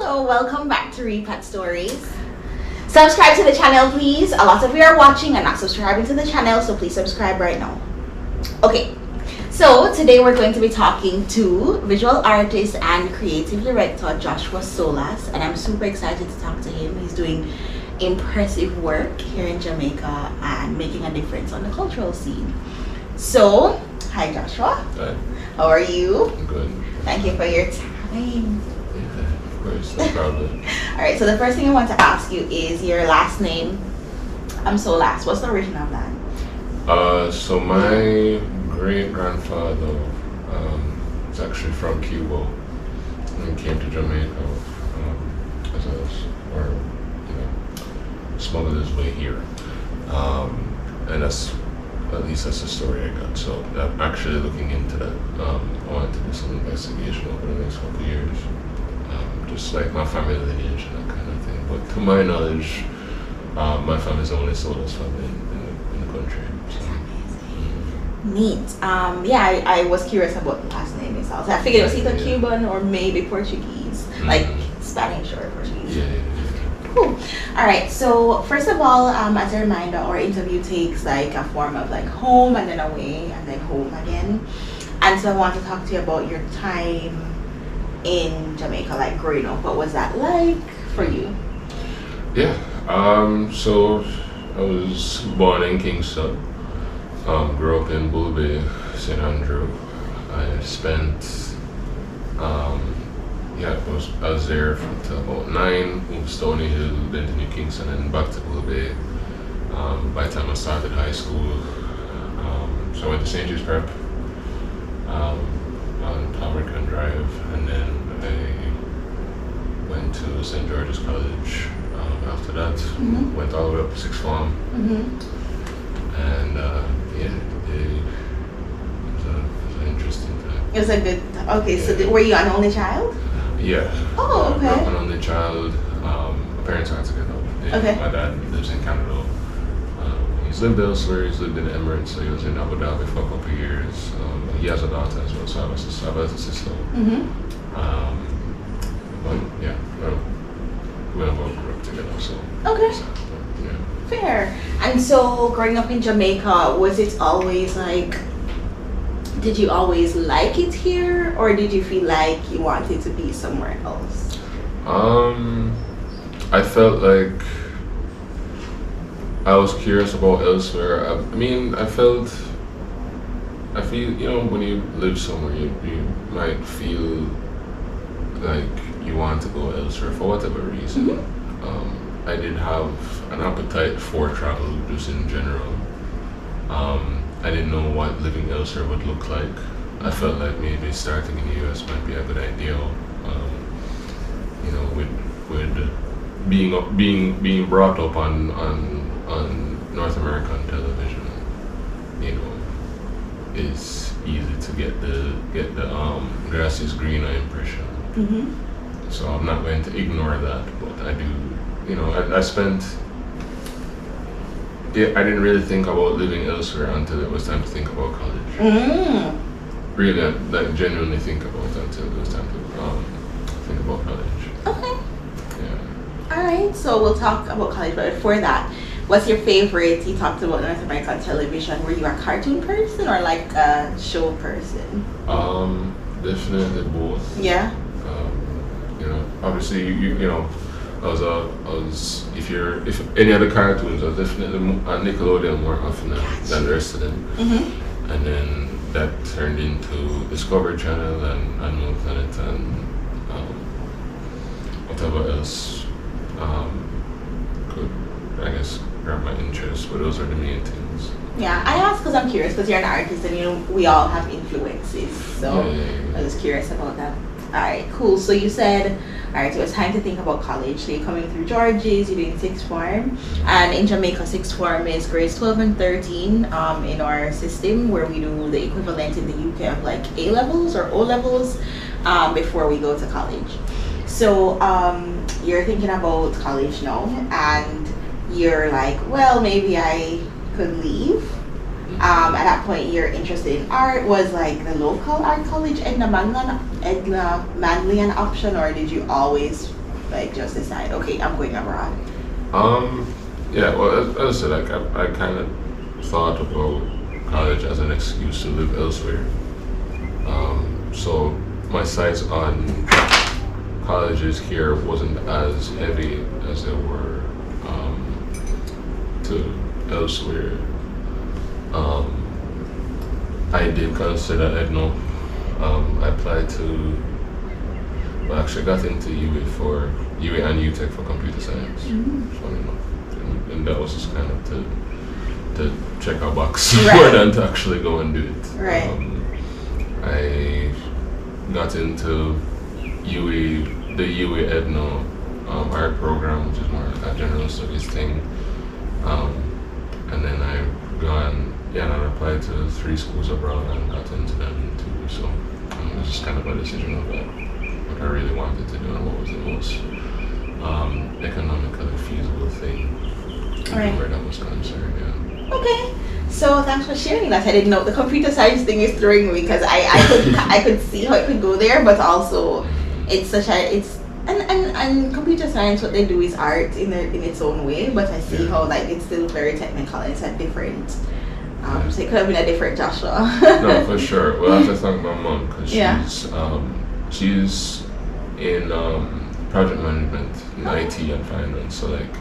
So welcome back to Repat Stories. Subscribe to the channel, please. A lot of you are watching and not subscribing to the channel, so please subscribe right now. Okay, so today we're going to be talking to visual artist and creative director Joshua Solas, and I'm super excited to talk to him. He's doing impressive work here in Jamaica and making a difference on the cultural scene. So, hi Joshua. Hi. How are you? I'm good. Thank you for your time. Of course, no problem. Alright, so the first thing I want to ask you is your last name. Solas. What's the origin of that? So my great-grandfather is actually from Cuba and came to Jamaica as smuggled his way here. And at least that's the story I got. So I'm actually looking into that. I want to do some investigation over the next couple of years. Just like my family lineage and that kind of thing. But to my knowledge, my family's the only Solas family in the country. So. Neat. Yeah, I was curious about the last name itself. I figured it was either Cuban or maybe Portuguese, like Spanish or Portuguese. Yeah. Cool. All right. So first of all, as a reminder, our interview takes like a form of like home and then away and then home again. And so I want to talk to you about your time in Jamaica, like growing up. What was that like for you? Yeah. So I was born in Kingston. Grew up in Bull Bay, St. Andrew. I spent I was there until about 9, moved to Stony Hill, then to New Kingston, and back to Bull Bay. By the time I started high school, so I went to St. Jude's Prep on American Drive, and then I went to St. George's College. After that, went all the way up to sixth form, and it was an interesting time. It was a good. Okay, so were you an only child? Yeah. Oh, okay. I'm an only child. My parents are together. Okay. My dad lives in Canada. He's lived elsewhere. He's lived in the Emirates. So he was in Abu Dhabi for a couple of years. He has a daughter as well, so I have a sister. But yeah, we all grew up together. So. Okay. Yeah. Fair. And so, growing up in Jamaica, was it always like? Did you always like it here, or did you feel like you wanted to be somewhere else? I felt like I was curious about elsewhere. I feel, when you live somewhere, you might feel like you want to go elsewhere for whatever reason. I did have an appetite for travel just in general. I didn't know what living elsewhere would look like. I felt like maybe starting in the US might be a good idea. With being brought up on North American television, it's easy to get the grass is greener impression. So I'm not going to ignore that, but I do. I spent. I didn't really think about living elsewhere until it was time to think about college. Really, I genuinely think about it until it was time to think about college. Okay. Yeah. Alright, so we'll talk about college, but before that, what's your favorite? You talked about North American television. Were you a cartoon person or like a show person? Definitely both. Yeah. Obviously, I was if any other cartoons, I was definitely on Nickelodeon more often than the rest of them. And then that turned into Discovery Channel and Animal Planet and whatever else could, I guess, grab my interest, but those are the main things. Yeah, I asked because I'm curious, because you're an artist and we all have influences, so I was curious about that. Alright, cool. So you said, alright, so it's time to think about college. So you're coming through George's, you're doing sixth form, and in Jamaica, sixth form is grades 12 and 13 in our system, where we do the equivalent in the UK of like A levels or O levels before we go to college. So you're thinking about college now, and you're like, well, maybe I could leave. At that point, you're interested in art. Was like the local art college Edna Manley an option, or did you always like just decide, okay, I'm going abroad? Yeah, well, as I said, like I kind of thought about college as an excuse to live elsewhere. So my sights on colleges here wasn't as heavy as they were to elsewhere. I did consider Edno. I applied to, well, actually got into UA for UA and UTech for computer science. Funny enough, and that was just kind of to check our box more than to actually go and do it. Right. I got into UA, the UA Edno art program, which is more like a general studies thing. And then I and I applied to 3 schools abroad and got into them too. So it was just kind of a decision of what I really wanted to do and what was the most economically feasible thing where that was concerned. Yeah. Okay. So thanks for sharing that. I didn't know the computer science thing is throwing me because I could see how it could go there, but also it's such a and computer science, what they do is art in its own way, but I see how like it's still very technical. It's a different. So it could have been a different Joshua. No, for sure. Well, I have to thank my mom because she's in project management, in IT and finance. So like,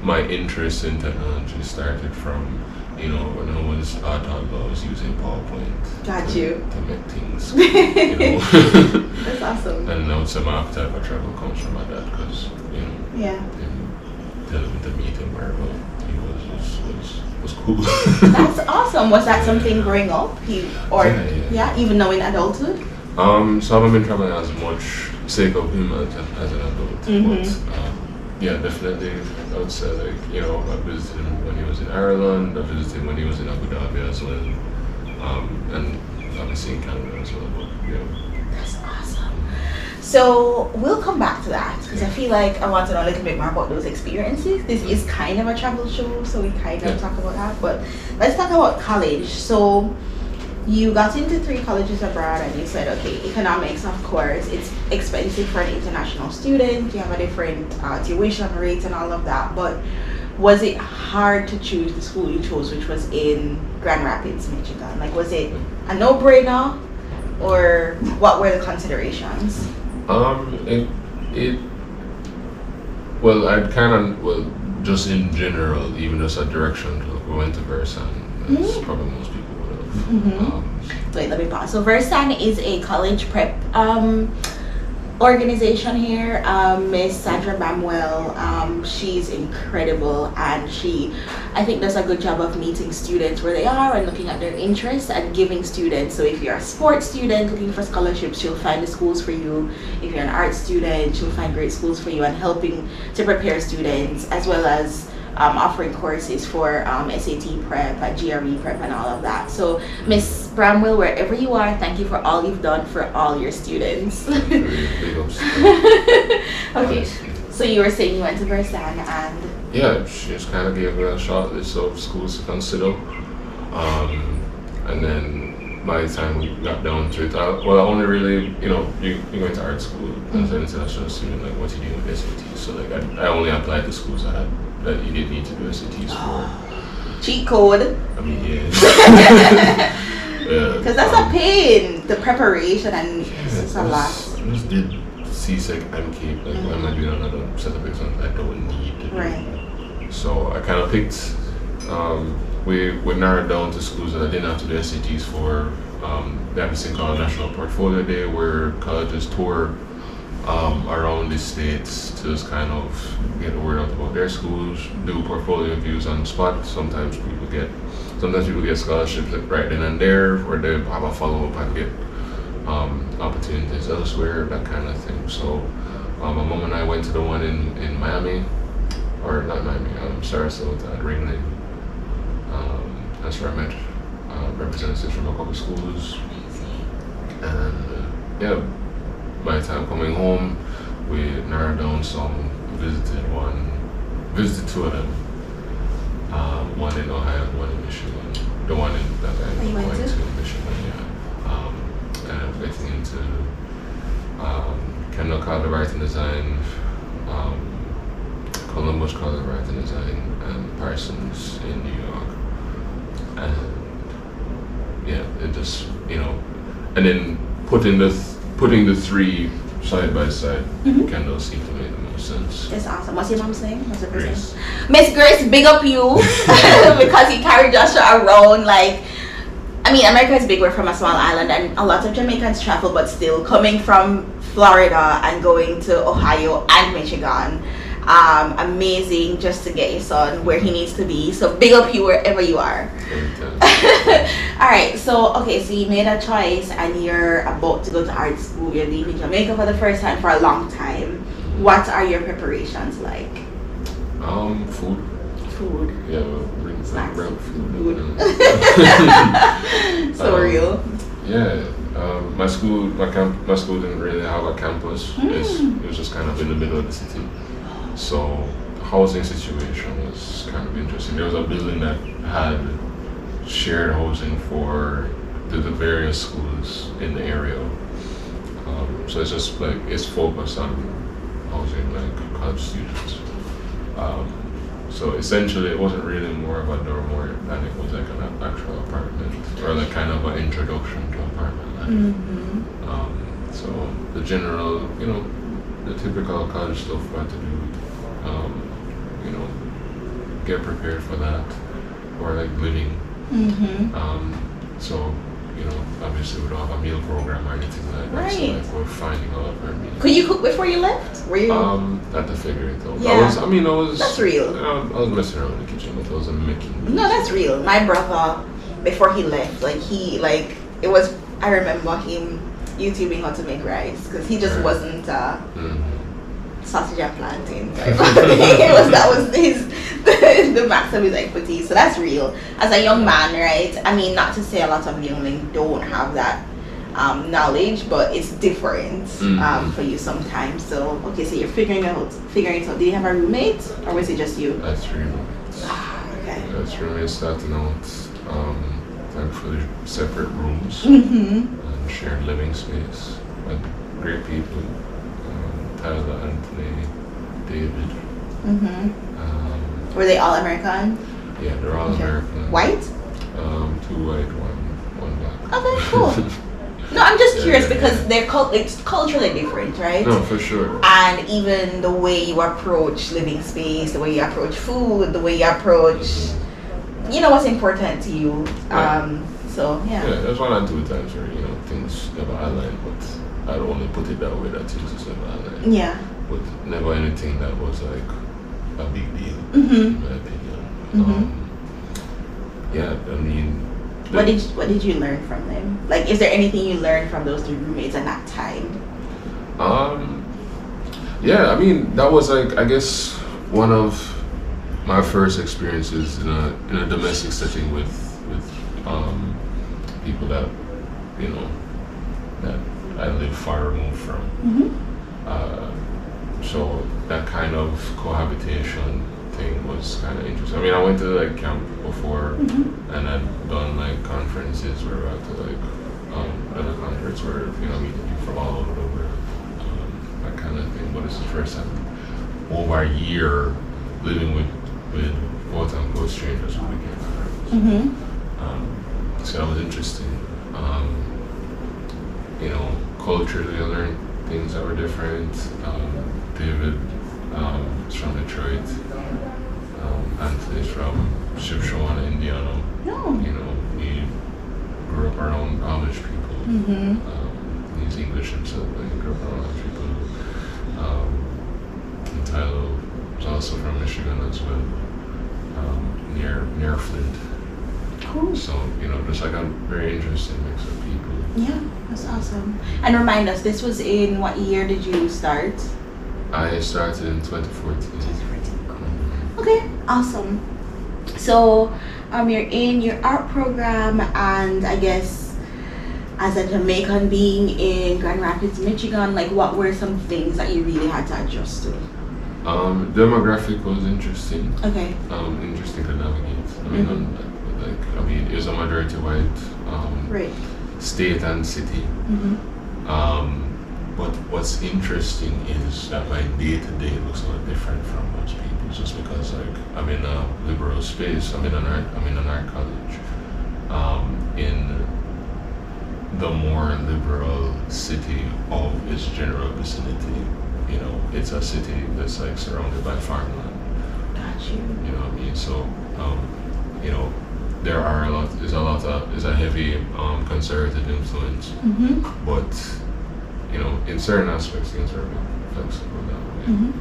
my interest in technology started from, when I was a toddler, I was using PowerPoint. To make things. That's awesome. And I would say my appetite for travel comes from my dad because, dealing with the meeting where was cool. That's awesome. Was that something growing up? Even knowing adulthood? So I haven't been traveling as much sake of him as an adult. But definitely I would say like, I visited him when he was in Ireland, I visited him when he was in Abu Dhabi as well. And obviously in Canada as well. But, That's awesome. So we'll come back to that because I feel like I want to know a little bit more about those experiences. This is kind of a travel show, so we kind of talk about that. But let's talk about college. So you got into 3 colleges abroad and you said, okay, economics, of course, it's expensive for an international student. You have a different tuition rate and all of that. But was it hard to choose the school you chose, which was in Grand Rapids, Michigan? Like, was it a no-brainer, or what were the considerations? Just in general, even just a direction, we went to Versan, as probably most people would have. Wait, let me pause. So Versan is a college prep organization here. Miss Sandra Bamwell, she's incredible, and I think does a good job of meeting students where they are and looking at their interests and giving students. So if you're a sports student looking for scholarships, she'll find the schools for you. If you're an art student, she'll find great schools for you and helping to prepare students, as well as offering courses for SAT prep, GRE prep, and all of that. So Miss Bramwell, wherever you are, thank you for all you've done for all your students. Okay, so you were saying you went to Versan and... Yeah, she just kind of gave me a short list of schools to consider. And then by the time we got down to it, I only really, you went to art school as an international student, like what you do with SATs. So like I only applied to schools that you didn't need to do SATs for. Cheat code. I mean, yeah. Because that's a pain, the preparation, and it's a lot. I just did CSEC and CAPE, like why am I doing another set of exams I don't need to do? Right. So I kind of picked, we narrowed down to schools that I didn't have to do SATs for. They have this thing called National Portfolio Day where colleges tour around the states to just kind of get the word out about their schools, do portfolio reviews on the spot. Sometimes people get scholarships like right then and there, or they have a follow-up and get opportunities elsewhere, that kind of thing. So my mom and I went to the one in Miami, or not Miami, Sarasota at Ringley. That's where I met representatives from a couple schools. And by the time coming home, we narrowed down some, visited 2 of them. One in Ohio, one in Michigan. The one that I'm going to Michigan, yeah. And I'm getting into Kendall called it writing design, Columbus called it writing design, and Parsons in New York. And yeah, it just, and then putting the three side by side, Kendall seemed to make the most sense. That's awesome. What's your mom's name? What's her first Grace. name? Miss Grace, big up you because you carry Joshua around like. I mean, America is big. We're from a small island, and a lot of Jamaicans travel, but still coming from Florida and going to Ohio and Michigan. Amazing just to get your son where he needs to be. So big up you wherever you are. All right. So you made a choice, and you're about to go to art school. You're leaving Jamaica for the first time for a long time. What are your preparations like? Food. Food. Yeah, bring Snacks. food. So real. Yeah. My school didn't really have a campus. It was just kind of in the middle of the city. So the housing situation was kind of interesting. There was a building that had shared housing for the various schools in the area. So it's just like it's focused on housing like college students. So essentially, it wasn't really more of a dorm than it was like an actual apartment or like kind of an introduction to apartment life. So the general, the typical college stuff we had to do, get prepared for that or like living. So obviously we don't have a meal program or anything like that. Right. So like we're finding all of our meals. Could you cook before you left? Were you? Had to figure it out. Yeah. I was. That's real. I was messing around in the kitchen, but I wasn't making. No, that's real. My brother, before he left, it was. I remember him YouTubing how to make rice because he just wasn't sausage and plantain. That was the max of his expertise. So that's real. As a young man, right? I mean, not to say a lot of young men don't have that knowledge, but it's different for you sometimes. So so you're figuring it out. Did you have a roommate or was it just you? That's roommates. Okay. That's roommates starting out. Thankfully, separate rooms and shared living space with great people. Tyler, Anthony, David. Were they all American? Yeah, they're all American. White? 2 white, one black. Okay, cool. No, I'm just curious because it's culturally different, right? No, for sure. And even the way you approach living space, the way you approach food, the way you approach, what's important to you. Yeah, there's one or two times where things never align, but I don't want to put it that way that things just never align. Yeah. But never anything that was like a big deal, in my opinion. Yeah, I mean. What did you learn from them? Like, is there anything you learned from those 2 roommates at that time? Yeah, I mean that was like I guess one of my first experiences in a domestic setting with people that that I live far removed from. So that kind of cohabitation thing was kind of interesting. I mean, I went to like camp before, and I'd done like conferences where I had to like other conferences where meeting people from all over the world, that kind of thing. But it's the first time over a year living with quote unquote strangers who became friends. So that was interesting. Culturally, I learned things that were different. David is from Detroit. Anthony's from Shipshawana, Indiana. He grew up around Amish people. He's English himself, but he grew up around Amish people. And Tyler was also from Michigan as well, near Flint. Cool. So, just like a very interesting mix of people. Yeah, that's awesome. And remind us, this was in what year did you start? I started in 2014. 2014, cool. Okay, awesome. So, you're in your art program, and I guess as a Jamaican being in Grand Rapids, Michigan, like what were some things that you really had to adjust to? Demographic was interesting. Okay. Interesting to navigate. I mean, it was a majority white right. state and city. But what's interesting is that my day-to-day looks a lot different from most people, just because like I'm in a liberal space. I'm in an art college. In the more liberal city of its general vicinity, it's a city that's like surrounded by farmland. Got you. You know what I mean? So, there's a heavy conservative influence, but in certain aspects things are a bit flexible that way.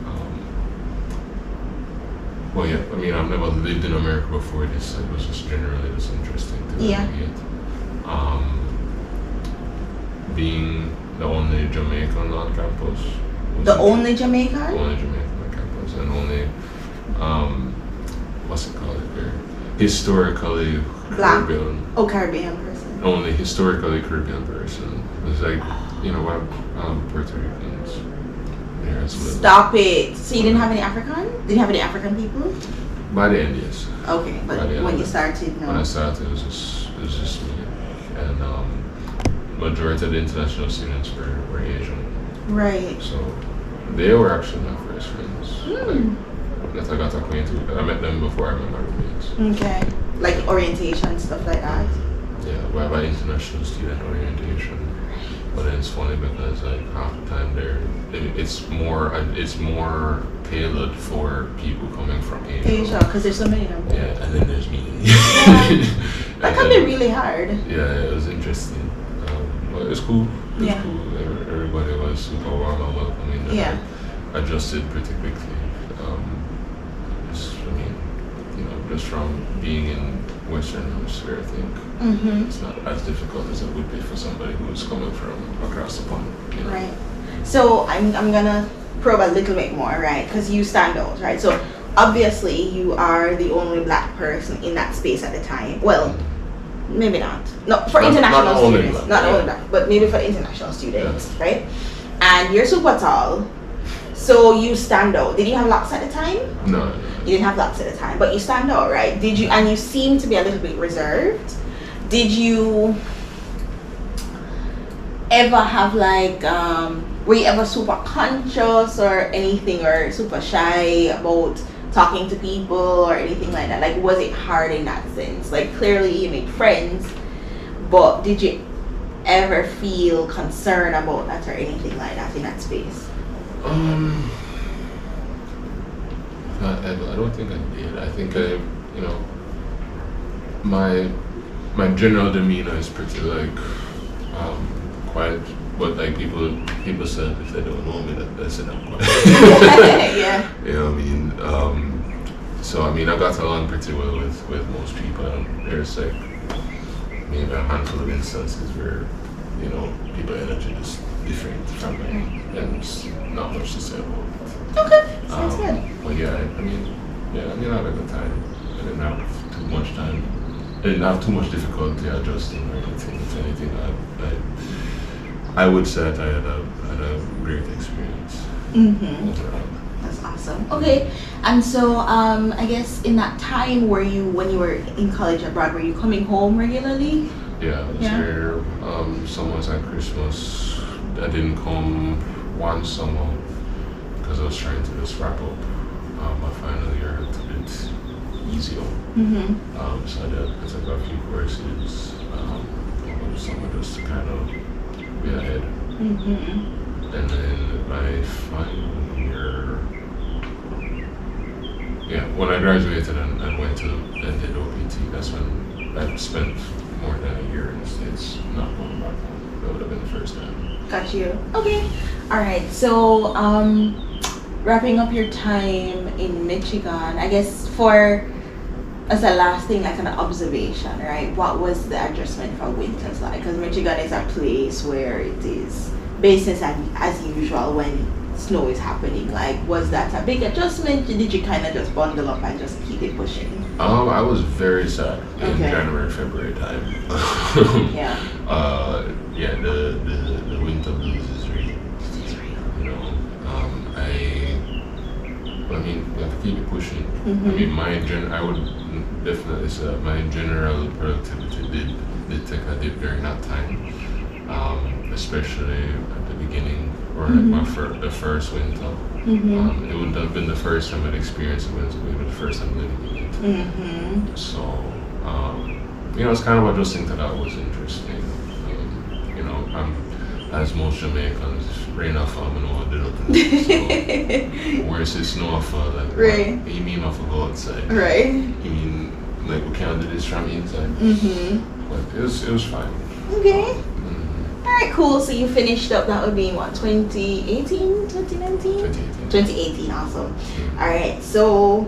Well, yeah, I mean, I've never lived in America before this, so it was just generally just interesting to navigate. Being the only Jamaican on campus. The only Jamaican? Only Jamaican on campus, and only, what's it called here? Historically Black? Caribbean. Oh, Caribbean person. Only historically Caribbean person. It's like, Puerto Ricans there as well. Stop it. So you didn't have any African? Did you have any African people? By the end, yes. Okay, but when you started, no. When I started, it was just me, and majority of the international students were Asian. Right. So they were actually my first friends. That I got acquainted with. I met them before I met my roommates. Okay. Like orientation, stuff like that? Yeah, we have an international student orientation. But then it's funny because like half the time it's more tailored for people coming from Asia. Asia, because there's so many of them. Yeah, and then there's me. That can be really hard. Yeah, it was interesting. But it's cool. It's cool. Everybody was super warm and welcoming. And I adjusted pretty quickly. Just from being in Western Hemisphere, I think it's not as difficult as it would be for somebody who's coming from across the pond. Right. So I'm gonna probe a little bit more, right? Because you stand out, right? So obviously you are the only Black person in that space at the time. Well, maybe not. No, for international students, not only Black, but maybe for international students, right? And you're super tall. So you stand out. Did you have locks at the time? No. You didn't have locks at the time, but you stand out, right? Did you? And you seem to be a little bit reserved. Did you ever have like, were you ever super conscious or anything, or super shy about talking to people or anything like that? Like, was it hard in that sense? Like, clearly you made friends, but did you ever feel concerned about that or anything like that in that space? Not ever. I don't think I did. I think my general demeanor is pretty like quiet, but like people said if they don't know me that they said I'm quiet. Yeah. You know what I mean? So I mean I got along pretty well with most people. There's like maybe a handful of instances where people energy is different from me, and it's not much to say about it. Okay, sounds good. But yeah, I mean, I had a good time. I didn't have too much time. I didn't have too much difficulty adjusting or anything. If anything, I would say that I had a great experience overall. That's awesome. Okay, and so I guess in that time, when you were in college abroad, were you coming home regularly? Yeah, I was here summers and Christmas. I didn't come one summer because I was trying to just wrap up my final year a bit easier. So I took a few courses over the summer just to kind of be ahead. And then my final year, when I graduated and went to and did OPT, that's when I spent more than a year in the States, not going back home. That would have been the first time. Got you. Okay. All right. So, wrapping up your time in Michigan, I guess as a last thing, like an observation, right? What was the adjustment for winters like? Because Michigan is a place where it is business as usual when snow is happening. Like, was that a big adjustment? Did you kind of just bundle up and just keep it pushing? I was very sad in January, February time. The winter blues is real. I mean, we have to keep it pushing. I mean, I would definitely say that my general productivity did take a dip during that time, especially at the beginning or like the first winter. It wouldn't have been the first time I'd experienced a winter, but it would be the first time living in it. So, it's kind of adjusting to that was interesting. As most Jamaicans, rain or fall, I know what they do. So, where's the snow or fall? Like, right. What you mean I have to go outside? Right. You mean like we can't do this from inside? But it was fine. Okay. Alright, cool. So you finished up, that would be what, 2018, 2019? 2018, awesome. Alright, so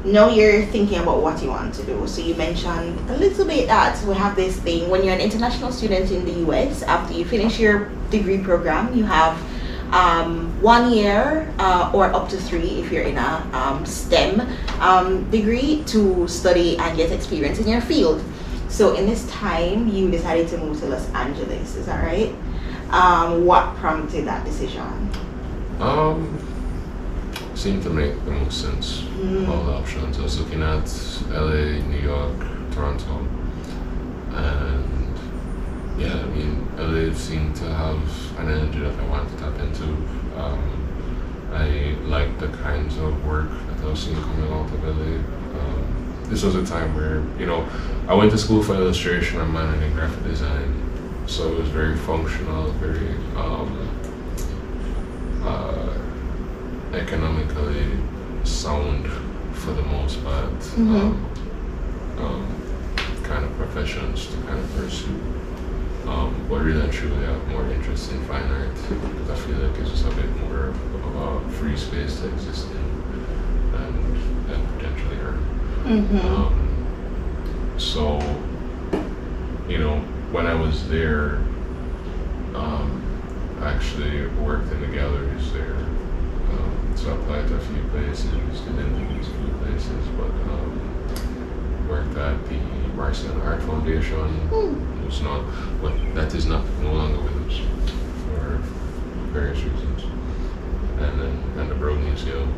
now you're thinking about what you want to do. So you mentioned a little bit that we have this thing when you're an international student in the US, after you finish your degree program, you have 1 year or up to 3 if you're in a STEM degree to study and get experience in your field. So in this time, you decided to move to Los Angeles, is that right? What prompted that decision? Seemed to make the most sense. All the options. I was looking at LA, New York, Toronto, and yeah, I mean, LA seemed to have an energy that I wanted to tap into. I liked the kinds of work that I was seeing coming out of LA. This was a time where, I went to school for illustration and minored in graphic design, so it was very functional, very economically sound for the most part, kind of professions to kind of pursue. But really and truly I have more interest in fine art because I feel like it's just a bit more of a free space to exist in and potentially earn. So, when I was there, I actually worked in the galleries there. So I applied to a few places, didn't think these few places, but worked at the Marcion Art Foundation. It's not, but that is not no longer with us for various reasons. And the Broad Museum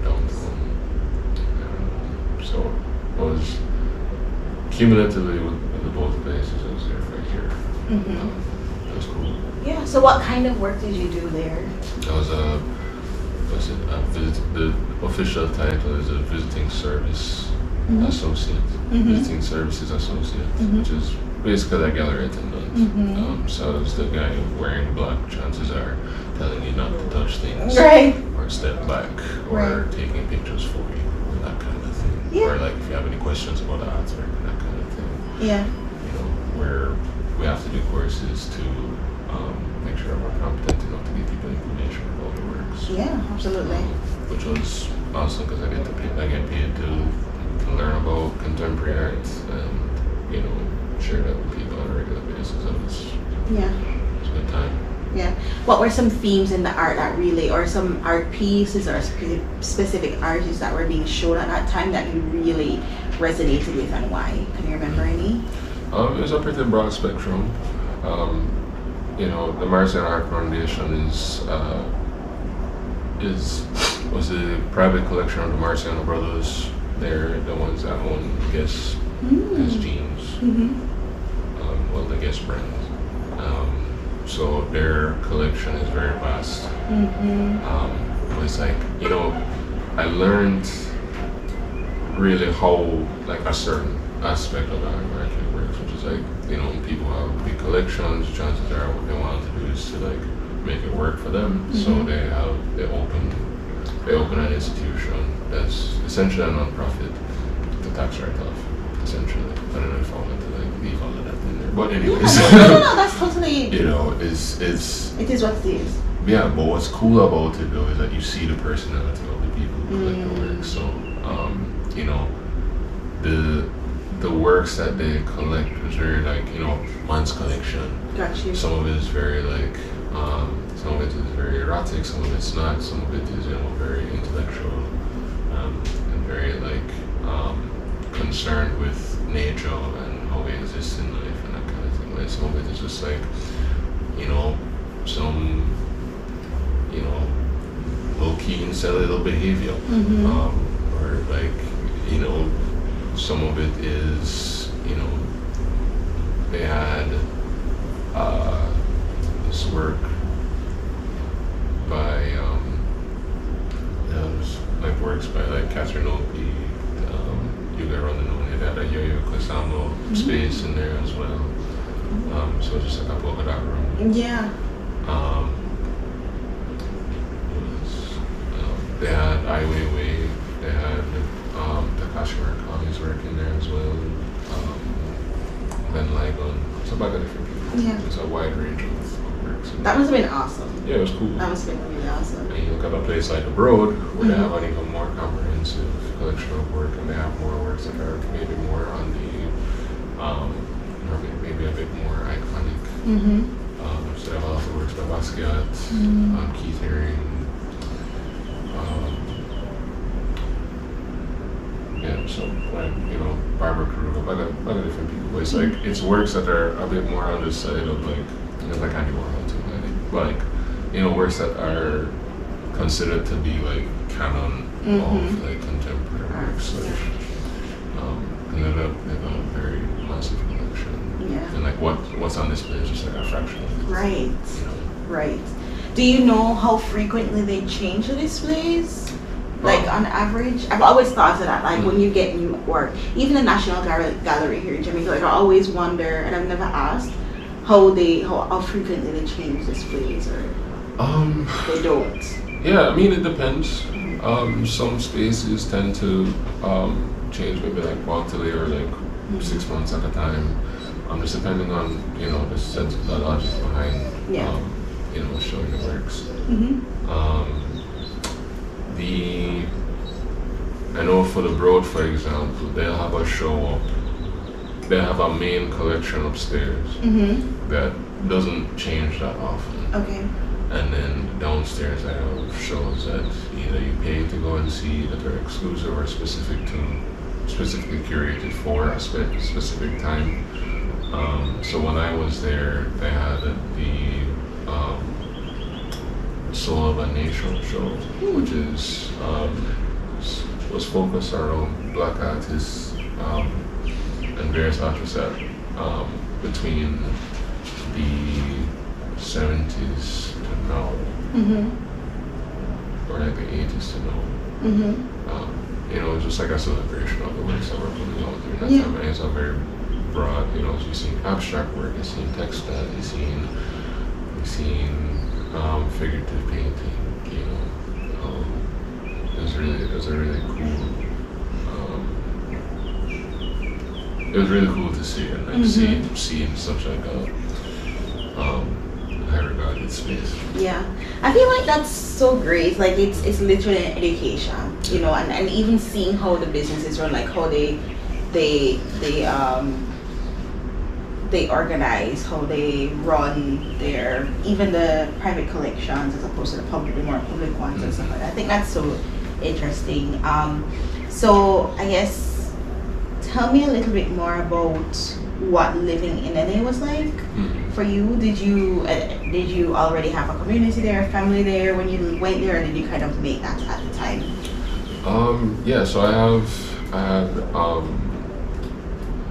downtown. So I was cumulatively with the both places. I was there for a year. That was cool. Yeah. So what kind of work did you do there? I was the official title is a visiting service associate, visiting services associate, which is basically a gallery attendant. So it's the guy wearing black, chances are telling you not to touch things, or step back, or taking pictures for you, or that kind of thing. Or like if you have any questions about the artwork, that kind of thing. Yeah. Where we have to do courses to make sure we're competent enough to give people information about the works. Yeah, absolutely. Which was awesome because I get paid to learn about contemporary art and share that with people on a regular basis. It was a good time. Yeah. What were some themes in the art that really, or some art pieces or specific artists that were being shown at that time that you really resonated with, and why? Can you remember any? It was a pretty broad spectrum. The Marcion Art Foundation was a private collection of the Marciano brothers. They're the ones that own Guess jeans. Well, the Guess brand. So their collection is very vast. But it's like, I learned really how like a certain aspect of art market works, which is like, people have big collections, chances are what they want to do is to like make it work for them. So they open an institution that's essentially a non-profit, the tax write-off, essentially. I don't know if I want to like leave all of that in there, but anyways. No, that's totally. It is what it is. Yeah, but what's cool about it though is that you see the personality of the people who collect the work. So, the works that they collect is very like, man's collection. Got you. Some of it is very like, some of it is very erotic, some of it's not, some of it is, very intellectual, and very like, concerned with nature and how we exist in life and that kind of thing. Like some of it is just like, some, low-key incel behavior, or like, some of it is, they had work by there's like works by like Catherine Opie, you got running on it. They had a Yo-Yo Kusamo space in there as well. So just like a polka dot room. Yeah. They had Ai Weiwei, they had Takashi Murakami's work in there as well. Then Ligon, it's a bunch of different people. Yeah. It's a wide range of works. That must have been awesome. Yeah, it was cool. That must have been really awesome. And you look at a place like The Broad, where they have an even more comprehensive collection of work, and they have more works that are maybe more on the, or maybe a bit more iconic. So they have a lot of works by Basquiat, Keith Haring. Yeah, so like, you know, Barbara Krug, a lot of different people. But it's like, it's works that are a bit more on the side of like, you know, like Andy Warhol too, like, you know, works that are considered to be like canon of like contemporary works. Like, and they have a very massive collection. Yeah. And like what's on display is just like a fraction of it. Right. You know? Right. Do you know how frequently they change the displays? Like on average? I've always thought of that, like when you get new work, even the National Gallery here in Jamaica, like I always wonder, and I've never asked, how frequently they change displays, or they don't. Yeah, I mean it depends. Some spaces tend to change maybe like quarterly or like 6 months at a time. Just depending on, you know, the sense of the logic behind you know, showing the works. I know for The Broad, for example, they'll have a show up. They have a main collection upstairs that doesn't change that often. Okay. And then downstairs I have shows that either you pay to go and see that are exclusive or specifically curated for a specific time. So when I was there, they had the Soul of a Nation show, which is was focused around Black artists and various artists that between the 70s to now, or like the 80s to now. You know, it's just like a celebration of the works that were coming out during that time. And it's a very broad, you know, you've seen abstract work, you've seen textile, you've seen figurative painting, you know. It was a really cool. It was really cool to see, and like see in such like a high regarded space. Yeah, I feel like that's so great. Like it's literally an education, you know, and even seeing how the businesses run, like how they organize, how they run their, even the private collections as opposed to the more public ones and stuff like that. I think that's so interesting. So I guess tell me a little bit more about what living in LA was like for you. Did you already have a community there, a family there when you went there, or did you kind of make that at the time? Yeah, so I had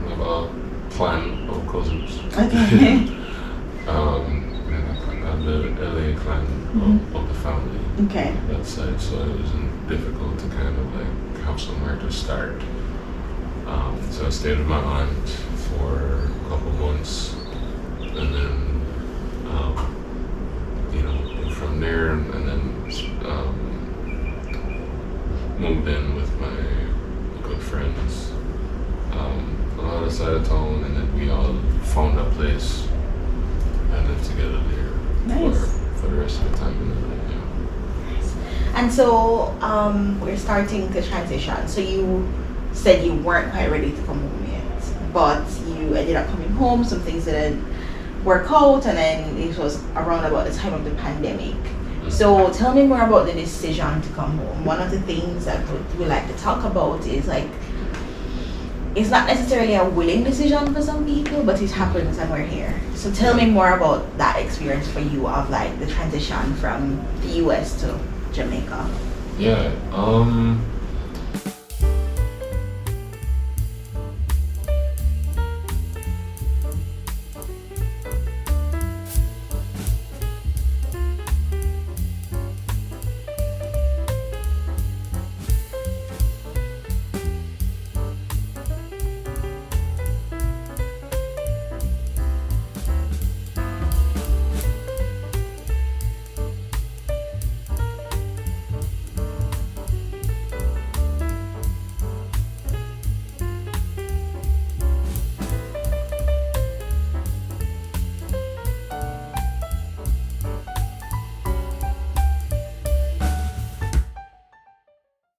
a clan of cousins. Okay. And the LA clan of the family. Okay. That side, so it wasn't difficult to kind of like have somewhere to start. So I stayed with my aunt for a couple months, and then you know, from there, and then moved in with my good friends on the other side of town, and then we all found a place and lived together there for the rest of the time. And so we're starting to transition. So you said you weren't quite ready to come home yet, but you ended up coming home. Some things didn't work out, and then it was around about the time of the pandemic. So tell me more about the decision to come home. One of the things that we like to talk about is like, it's not necessarily a willing decision for some people, but it happens and we're here. So tell me more about that experience for you of like the transition from the US to Jamaica. Yeah,